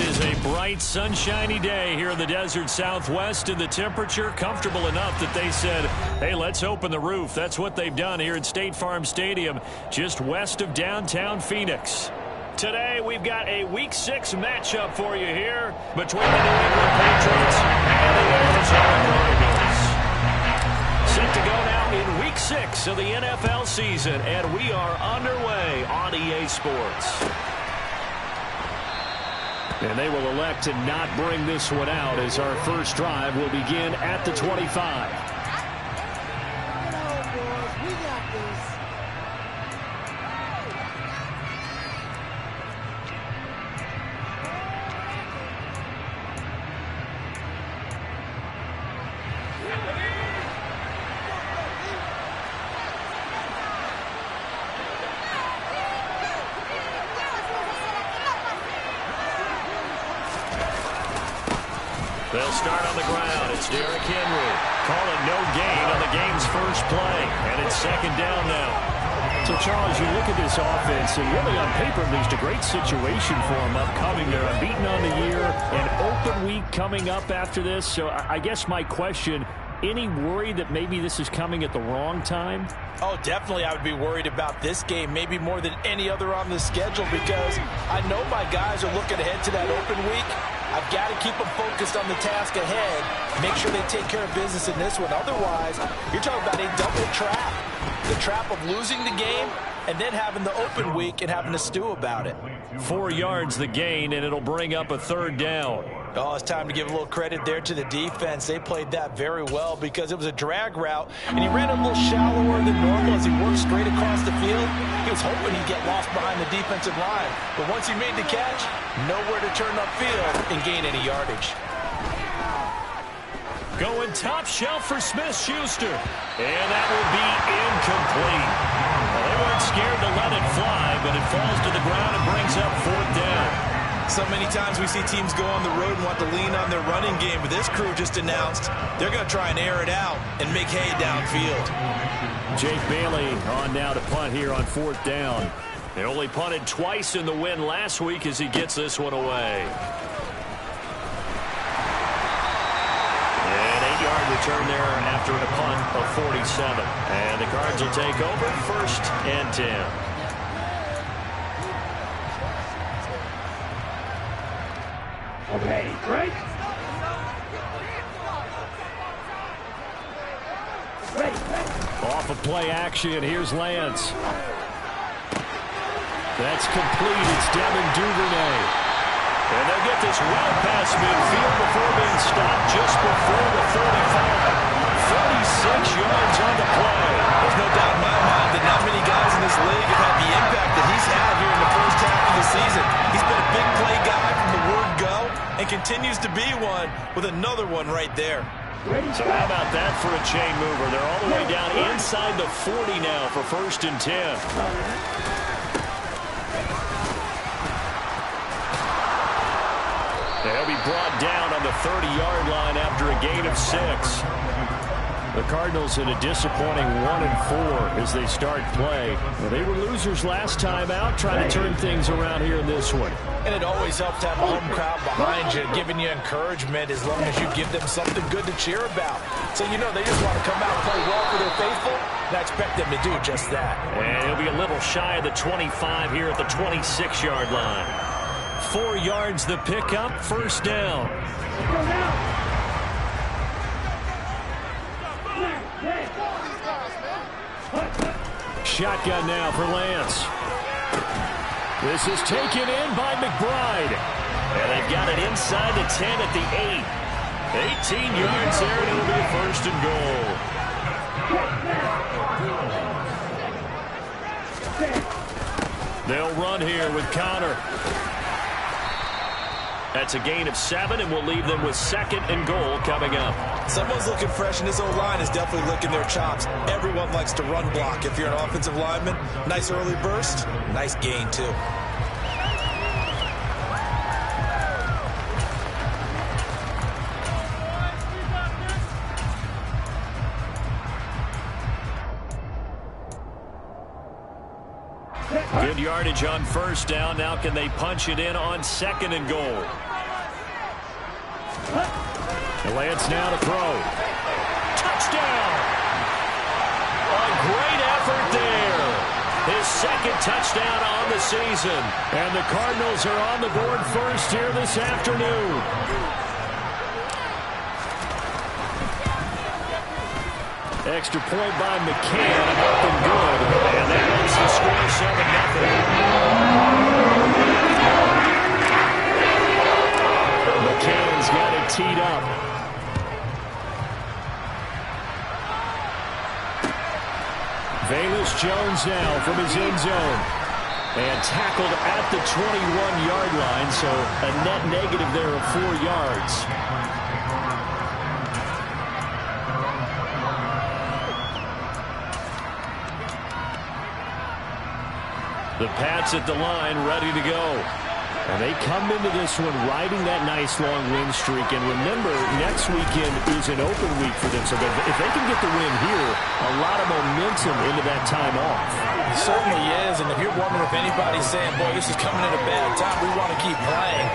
is a bright, sunshiny day here in the desert Southwest, and the temperature comfortable enough that they said, hey, let's open the roof. That's what they've done here at State Farm Stadium, just west of downtown Phoenix. Today, we've got a Week 6 matchup for you here between the New England Patriots and the Arizona Cardinals. Set to go now in Week 6 of the NFL season, and we are underway on EA Sports. And they will elect to not bring this one out as our first drive will begin at the 25. They'll start on the ground. It's Derrick Henry calling no gain on the game's first play. And it's second down now. So, Charles, you look at this offense, and really on paper, at least, a great situation for them upcoming. They're unbeaten on the year, an open week coming up after this. So I guess my question, any worry that maybe this is coming at the wrong time? Oh, definitely I would be worried about this game, maybe more than any other on the schedule, because I know my guys are looking ahead to that open week. I've got to keep them focused on the task ahead, make sure they take care of business in this one. Otherwise, you're talking about a double trap. The trap of losing the game and then having the open week and having to stew about it. 4 yards the gain, and it'll bring up a third down. Oh, it's time to give a little credit there to the defense. They played that very well because it was a drag route, and he ran a little shallower than normal as he worked straight across the field. He was hoping he'd get lost behind the defensive line, but once he made the catch, nowhere to turn upfield and gain any yardage. Going top shelf for Smith-Schuster, and that will be incomplete. Well, they weren't scared to let it fly, but it falls to the ground and brings up fourth down. So many times we see teams go on the road and want to lean on their running game, but this crew just announced they're going to try and air it out and make hay downfield. Jake Bailey on now to punt here on fourth down. They only punted twice in the win last week as he gets this one away. An 8-yard return there after a punt of 47. And the Cards will take over first and 10. Okay, break. Off of play action, here's Lance. That's complete. It's Devin Duvernay. And they'll get this well past midfield before being stopped just before the 35. 46 yards on the play. There's no doubt in my mind that not many guys in this league have had the impact that he's had here in the first half of the season. He's been a big play guy from the word go and continues to be one with another one right there. So how about that for a chain mover? They're all the way down inside the 40 now for first and 10. They'll be brought down on the 30-yard line after a gain of 6. The Cardinals in a disappointing 1-4 as they start play. Well, they were losers last time out, trying to turn things around here in this one. And it always helps to have a home crowd behind you, giving you encouragement as long as you give them something good to cheer about. So, you know, they just want to come out and play well for their faithful, and I expect them to do just that. And he'll be a little shy of the 25 here at the 26-yard line. 4 yards the pickup, first down. Shotgun now for Lance. This is taken in by McBride. And they've got it inside the 10 at the 8. 18 yards there, and it'll be a first and goal. They'll run here with Connor. That's a gain of 7, and we'll leave them with second and goal coming up. Someone's looking fresh, and this O-line is definitely licking their chops. Everyone likes to run block. If you're an offensive lineman, nice early burst, nice gain, too. Good yardage on first down. Now can they punch it in on second and goal? The Lance now to throw. Touchdown! A great effort there. His second touchdown on the season. And the Cardinals are on the board first here this afternoon. Extra point by McCann, and up and good. And that makes the score 7-0. McCann's got it teed up. Velus Jones now from his end zone. And tackled at the 21-yard line, so a net negative there of 4 yards. The Pats at the line, ready to go. And they come into this one riding that nice long win streak. And remember, next weekend is an open week for them. So if they can get the win here, a lot of momentum into that time off. It certainly is. And if you're wondering if anybody's saying, boy, this is coming at a bad time, we want to keep playing,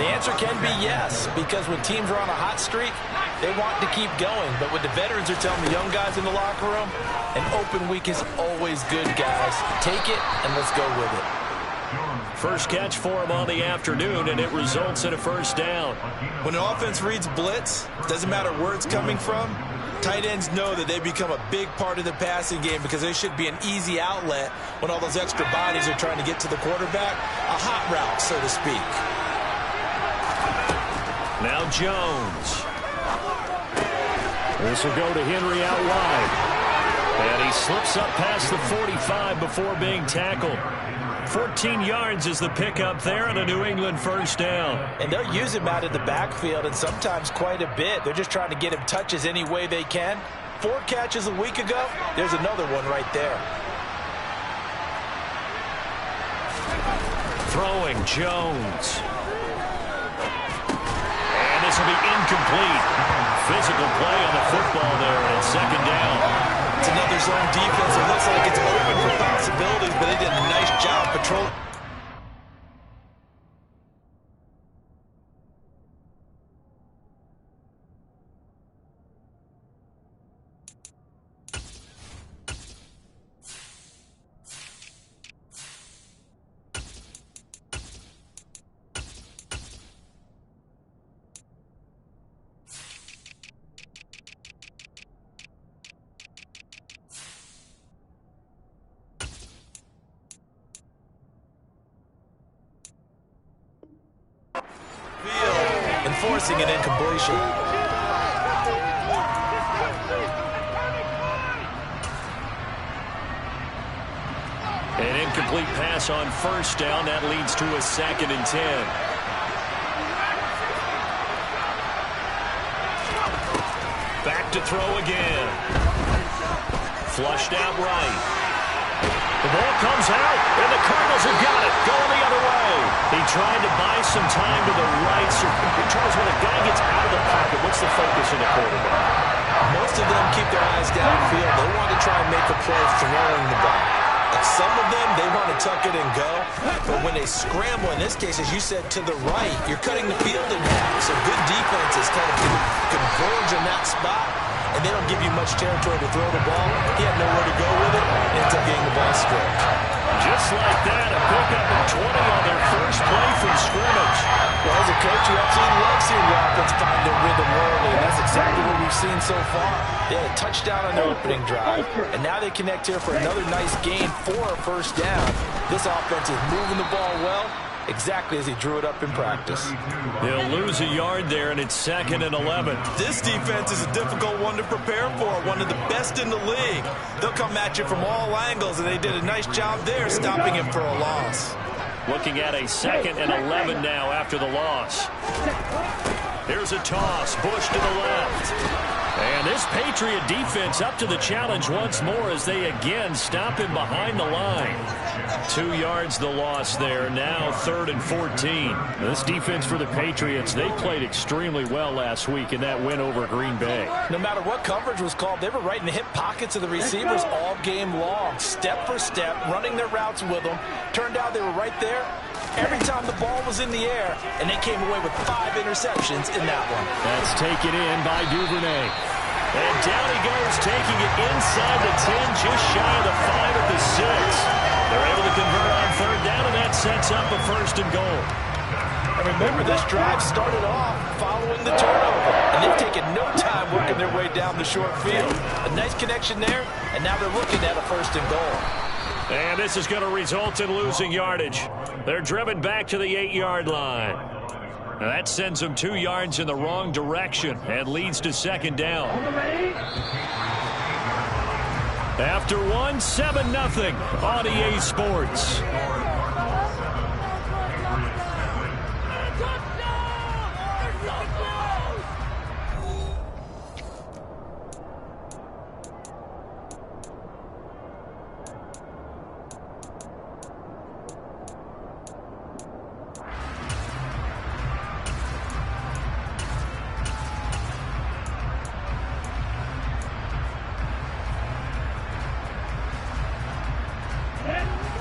the answer can be yes. Because when teams are on a hot streak, they want to keep going. But what the veterans are telling the young guys in the locker room, an open week is always good, guys. Take it and let's go with it. First catch for him on the afternoon, and it results in a first down. When an offense reads blitz, doesn't matter where it's coming from, tight ends know that they become a big part of the passing game because they should be an easy outlet when all those extra bodies are trying to get to the quarterback. A hot route, so to speak. Now Jones. This will go to Henry out wide. And he slips up past the 45 before being tackled. 14 yards is the pickup there and a New England first down. And they'll use him out of the backfield and sometimes quite a bit. They're just trying to get him touches any way they can. 4 catches a week ago. There's another one right there. Throwing Jones. And this will be incomplete. Physical play on the football there, and it's second down. It's another zone defense. It looks like it's open for possibilities, but they did a nice job patrolling. Forcing an incompletion. An incomplete pass on first down. That leads to a 2nd and 10. Back to throw again. Flushed out right. The ball comes out, and the Cardinals have got it. Going the other way. He tried to buy some time to the right. So Charles, when a guy gets out of the pocket, what's the focus of the quarterback? Most of them keep their eyes downfield. They want to try and make a play throwing the ball. And some of them, they want to tuck it and go. But when they scramble, in this case, as you said, to the right, you're cutting the field in half. So good defenses kind of converge in that spot, and they don't give you much territory to throw the ball. He had nowhere to go with it, and ends up getting the ball stripped. Just like that, a pickup of 20 on their first play from scrimmage. Well, as a coach, you absolutely love seeing the offense find their rhythm early, and that's exactly what we've seen so far. They had a touchdown on their opening drive, and now they connect here for another nice gain for a first down. This offense is moving the ball well, exactly as he drew it up in practice. They'll lose a yard there, and it's 2nd and 11. This defense is a difficult one to prepare for, one of the best in the league. They'll come at you from all angles, and they did a nice job there stopping him for a loss. Looking at a 2nd and 11 now after the loss. Here's a toss. Bush to the left. And this Patriot defense up to the challenge once more as they again stop him behind the line. 2 yards the loss there. Now 3rd and 14. This defense for the Patriots, they played extremely well last week in that win over Green Bay. No matter what coverage was called, they were right in the hip pockets of the receivers all game long. Step for step, running their routes with them. Turned out they were right there every time the ball was in the air, and they came away with 5 interceptions in that one. That's taken in by Duvernay. And down he goes, taking it inside the 10, just shy of the 5 at the 6. They're able to convert on 3rd down, and that sets up a 1st and goal. And remember, this drive started off following the turnover, and they've taken no time working their way down the short field. A nice connection there, and now they're looking at a 1st and goal. And this is going to result in losing yardage. They're driven back to the 8-yard line. Now that sends them 2 yards in the wrong direction and leads to 2nd down. After 1, 7-0 on EA Sports.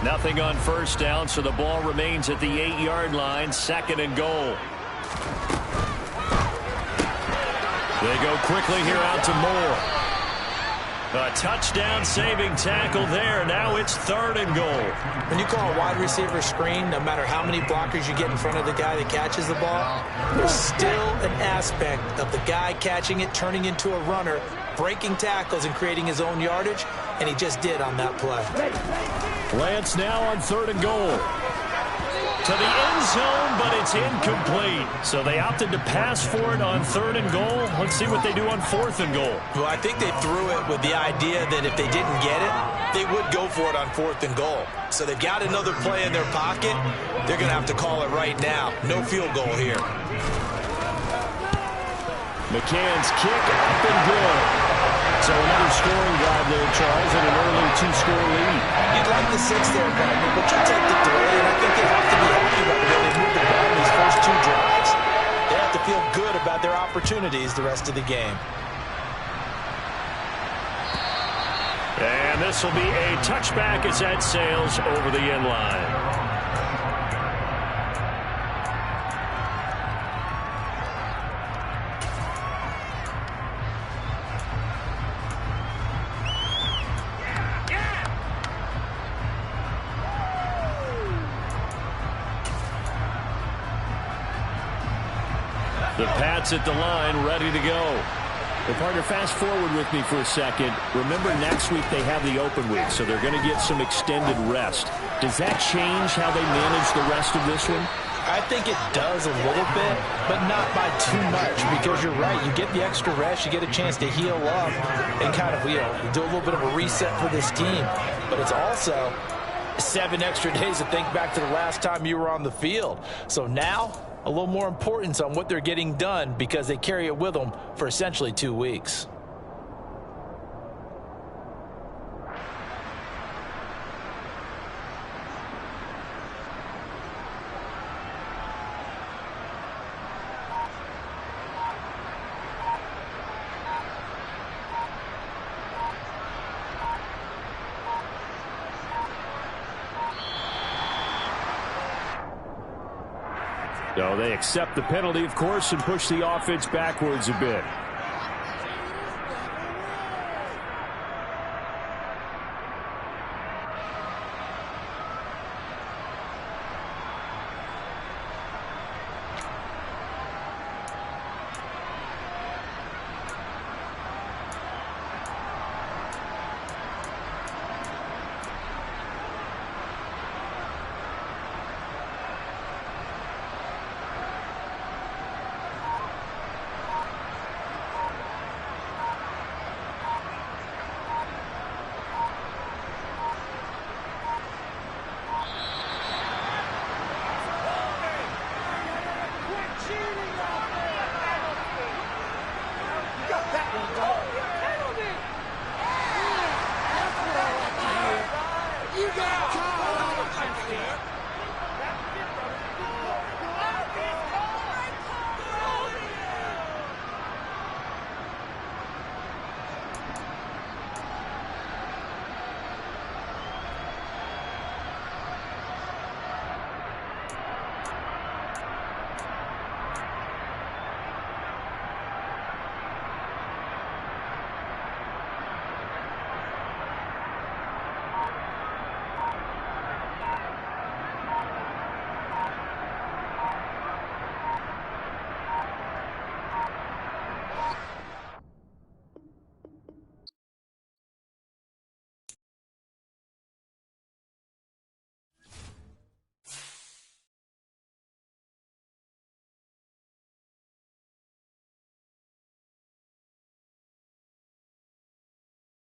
Nothing on 1st down, so the ball remains at the 8-yard line, 2nd and goal. They go quickly here out to Moore. A touchdown saving tackle there. Now it's 3rd and goal. When you call a wide receiver screen, no matter how many blockers you get in front of the guy that catches the ball, there's still an aspect of the guy catching it, turning into a runner, breaking tackles and creating his own yardage, and he just did on that play. Lance now on 3rd and goal. To the end zone, but it's incomplete. So they opted to pass for it on 3rd and goal. Let's see what they do on 4th and goal. Well, I think they threw it with the idea that if they didn't get it, they would go for it on 4th and goal. So they've got another play in their pocket. They're going to have to call it right now. No field goal here. McCann's kick up and good. So another scoring drive there, Charles, and an early 2-score lead. You'd like the 6 there, Gardner, but you take the 3, and I think they have to be happy about the way they moved the ball in these first 2 drives. They have to feel good about their opportunities the rest of the game. And this will be a touchback as that sails over the end line. The Pats at the line, ready to go. Well, partner, fast forward with me for a second. Remember, next week they have the open week, so they're going to get some extended rest. Does that change how they manage the rest of this one? I think it does a little bit, but not by too much, because you're right. You get the extra rest, you get a chance to heal up and kind of, do a little bit of a reset for this team. But it's also 7 extra days to think back to the last time you were on the field. So now, a little more importance on what they're getting done because they carry it with them for essentially 2 weeks. So they accept the penalty, of course, and push the offense backwards a bit.